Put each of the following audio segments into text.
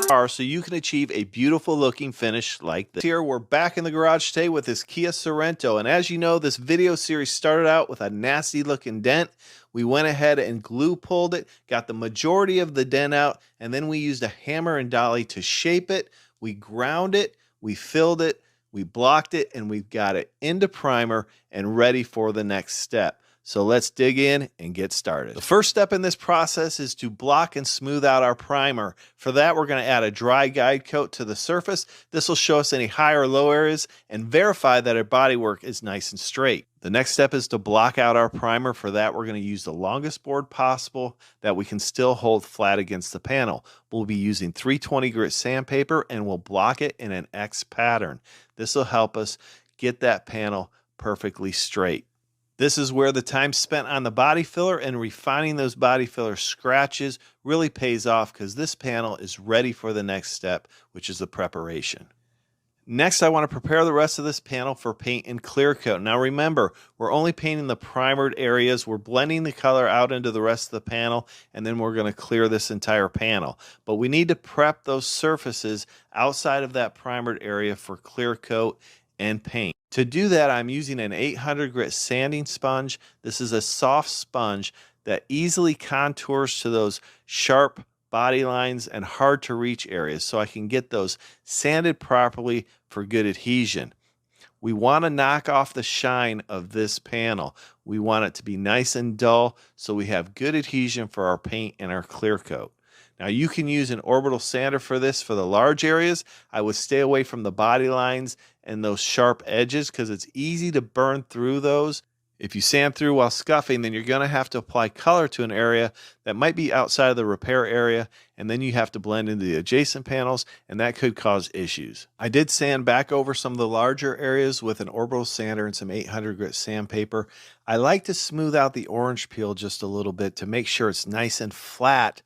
car so you can achieve a beautiful looking finish like this. Here we're back in the garage today with this Kia Sorento, and as you know, this video series started out with a nasty looking dent. We went ahead and glue pulled it, got the majority of the dent out, and then we used a hammer and dolly to shape it. We ground it, we filled it, we blocked it, and we've got it into primer and ready for the next step. So let's dig in and get started. The first step in this process is to block and smooth out our primer. For that, we're going to add a dry guide coat to the surface. This will show us any high or low areas and verify that our bodywork is nice and straight. The next step is to block out our primer. For that, we're going to use the longest board possible that we can still hold flat against the panel. We'll be using 320 grit sandpaper and we'll block it in an X pattern. This will help us get that panel perfectly straight. This is where the time spent on the body filler and refining those body filler scratches really pays off, because this panel is ready for the next step, which is the preparation. Next, I want to prepare the rest of this panel for paint and clear coat. Now remember, we're only painting the primered areas. We're blending the color out into the rest of the panel, and then we're going to clear this entire panel. But we need to prep those surfaces outside of that primered area for clear coat and paint. To do that, I'm using an 800 grit sanding sponge. This is a soft sponge that easily contours to those sharp body lines and hard to reach areas, so I can get those sanded properly for good adhesion. We want to knock off the shine of this panel. We want it to be nice and dull so we have good adhesion for our paint and our clear coat. Now you can use an orbital sander for this for the large areas. I would stay away from the body lines and those sharp edges because it's easy to burn through those. If you sand through while scuffing, then you're going to have to apply color to an area that might be outside of the repair area, and then you have to blend into the adjacent panels, and that could cause issues. I did sand back over some of the larger areas with an orbital sander and some 800 grit sandpaper. I like to smooth out the orange peel just a little bit to make sure it's nice and flat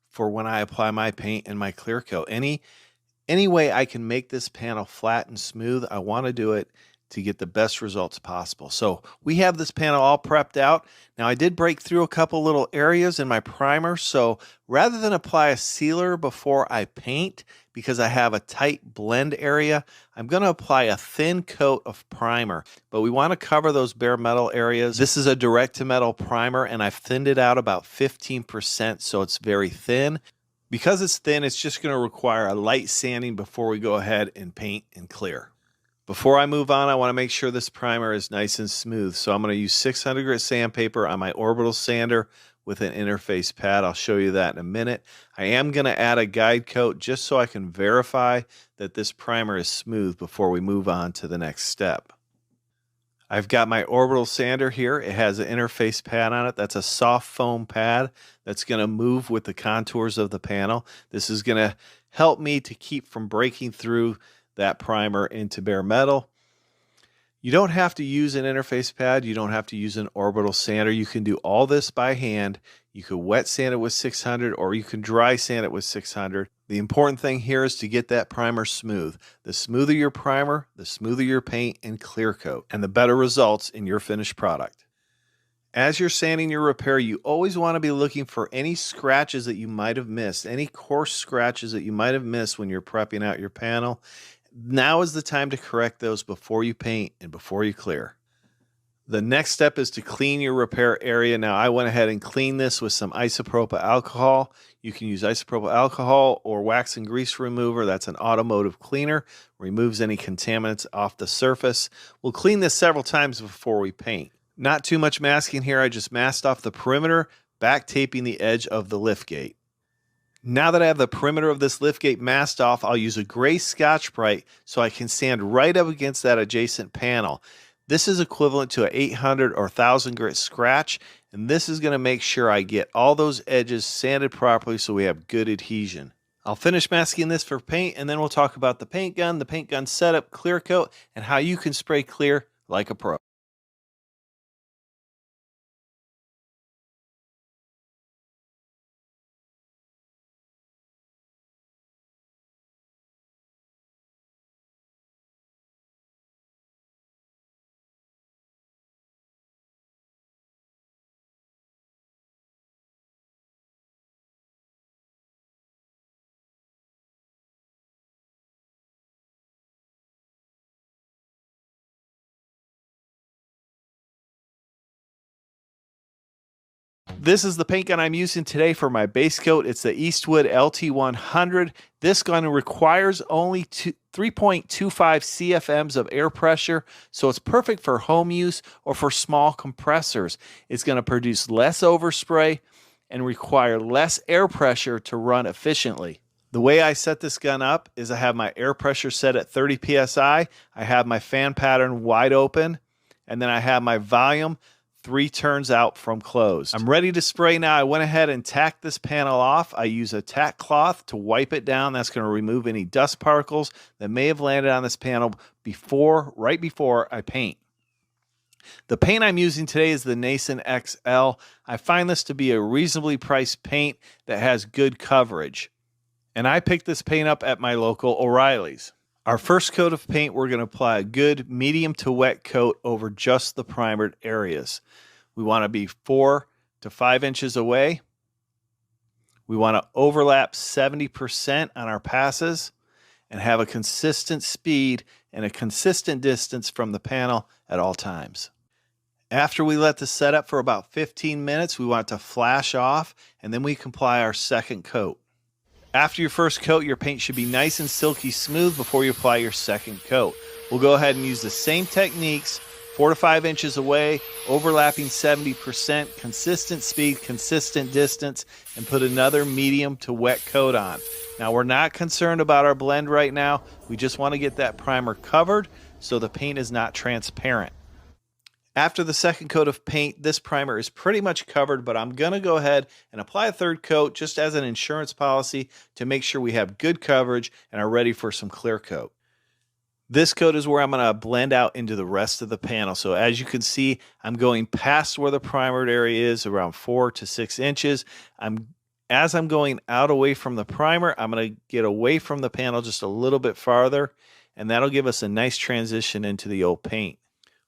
for when I apply my paint and my clear coat. Any way I can make this panel flat and smooth, I want to do it to get the best results possible. So we have this panel all prepped out. Now I did break through a couple little areas in my primer, so rather than apply a sealer before I paint, because I have a tight blend area, I'm going to apply a thin coat of primer. But we want to cover those bare metal areas. This is a direct to metal primer, and I've thinned it out about 15%, so it's very thin. Because it's thin, it's just going to require a light sanding before we go ahead and paint and clear. Before I move on, I want to make sure this primer is nice and smooth. So I'm going to use 600 grit sandpaper on my orbital sander with an interface pad. I'll show you that in a minute. I am going to add a guide coat just so I can verify that this primer is smooth before we move on to the next step. I've got my orbital sander here. It has an interface pad on it. That's a soft foam pad that's going to move with the contours of the panel. This is going to help me to keep from breaking through that primer into bare metal. You don't have to use an interface pad. You don't have to use an orbital sander. You can do all this by hand. You could wet sand it with 600 or you can dry sand it with 600. The important thing here is to get that primer smooth. The smoother your primer, the smoother your paint and clear coat, and the better results in your finished product. As you're sanding your repair, you always want to be looking for any scratches that you might have missed, any coarse scratches that you might have missed when you're prepping out your panel. Now is the time to correct those before you paint and before you clear. The next step is to clean your repair area. Now I went ahead and cleaned this with some isopropyl alcohol. You can use isopropyl alcohol or wax and grease remover. That's an automotive cleaner. Removes any contaminants off the surface. We'll clean this several times before we paint. Not too much masking here. I just masked off the perimeter, back taping the edge of the liftgate. Now that I have the perimeter of this liftgate masked off, I'll use a gray Scotch-Brite so I can sand right up against that adjacent panel. This is equivalent to an 800 or 1000 grit scratch, and this is going to make sure I get all those edges sanded properly so we have good adhesion. I'll finish masking this for paint, and then we'll talk about the paint gun setup, clear coat, and how you can spray clear like a pro. This is the paint gun I'm using today for my base coat. It's the Eastwood LT100. This gun requires only 3.25 CFMs of air pressure, so it's perfect for home use or for small compressors. It's going to produce less overspray and require less air pressure to run efficiently. The way I set this gun up is I have my air pressure set at 30 PSI, I have my fan pattern wide open, and then I have my volume 3 turns out from closed. I'm ready to spray now. I went ahead and tacked this panel off. I use a tack cloth to wipe it down. That's going to remove any dust particles that may have landed on this panel right before I paint. The paint I'm using today is the Nason XL. I find this to be a reasonably priced paint that has good coverage. And I picked this paint up at my local O'Reilly's. Our first coat of paint, we're going to apply a good medium to wet coat over just the primered areas. We want to be 4 to 5 inches away. We want to overlap 70% on our passes and have a consistent speed and a consistent distance from the panel at all times. After we let this set up for about 15 minutes, we want it to flash off, and then we can apply our second coat. After your first coat, your paint should be nice and silky smooth before you apply your second coat. We'll go ahead and use the same techniques, 4 to 5 inches away, overlapping 70%, consistent speed, consistent distance, and put another medium to wet coat on. Now, we're not concerned about our blend right now. We just want to get that primer covered so the paint is not transparent. After the second coat of paint, this primer is pretty much covered, but I'm going to go ahead and apply a third coat just as an insurance policy to make sure we have good coverage and are ready for some clear coat. This coat is where I'm going to blend out into the rest of the panel. So as you can see, I'm going past where the primered area is, around 4 to 6 inches. As I'm going out away from the primer, I'm going to get away from the panel just a little bit farther, and that'll give us a nice transition into the old paint.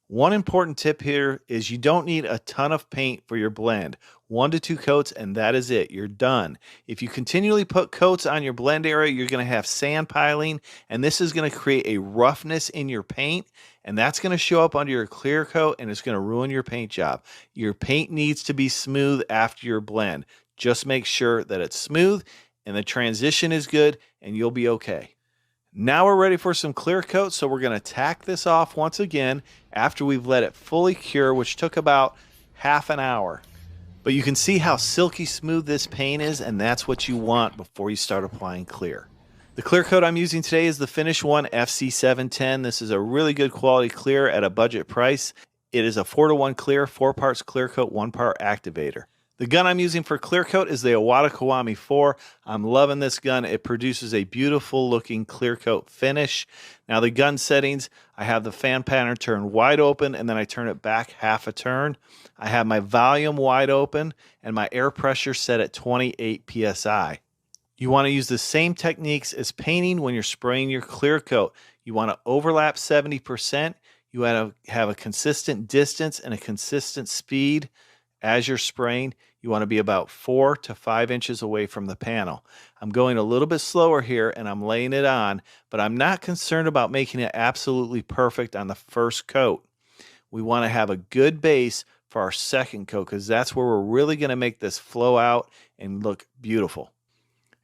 One important tip here is you don't need a ton of paint for your blend. 1 to 2 coats and that is it. You're done. If you continually put coats on your blend area, you're going to have sand piling, and this is going to create a roughness in your paint, and that's going to show up under your clear coat, and it's going to ruin your paint job. Your paint needs to be smooth after your blend. Just make sure that it's smooth and the transition is good, and you'll be okay. Now we're ready for some clear coat, so we're going to tack this off once again after we've let it fully cure, which took about half an hour. But you can see how silky smooth this paint is, and that's what you want before you start applying clear. The clear coat I'm using today is the Finish One FC710. This is a really good quality clear at a budget price. It is a 4-to-1 clear, 4 parts clear coat, 1 part activator. The gun I'm using for clear coat is the Iwata Kiwami 4. I'm loving this gun. It produces a beautiful looking clear coat finish. Now the gun settings, I have the fan pattern turned wide open, and then I turn it back half a turn. I have my volume wide open and my air pressure set at 28 PSI. You want to use the same techniques as painting when you're spraying your clear coat. You want to overlap 70%. You want to have a consistent distance and a consistent speed. As you're spraying, you want to be about 4 to 5 inches away from the panel. I'm going a little bit slower here and I'm laying it on, but I'm not concerned about making it absolutely perfect on the first coat. We want to have a good base for our second coat because that's where we're really going to make this flow out and look beautiful.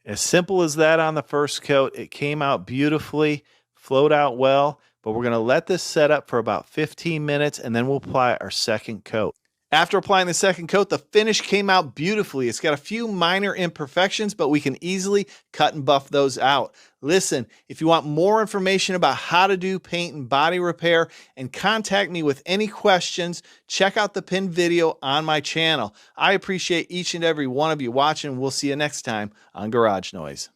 As simple as that on the first coat. It came out beautifully, flowed out well, but we're going to let this set up for about 15 minutes and then we'll apply our second coat. After applying the second coat, the finish came out beautifully. It's got a few minor imperfections, but we can easily cut and buff those out. Listen, if you want more information about how to do paint and body repair and contact me with any questions, check out the pinned video on my channel. I appreciate each and every one of you watching. We'll see you next time on Garage Noise.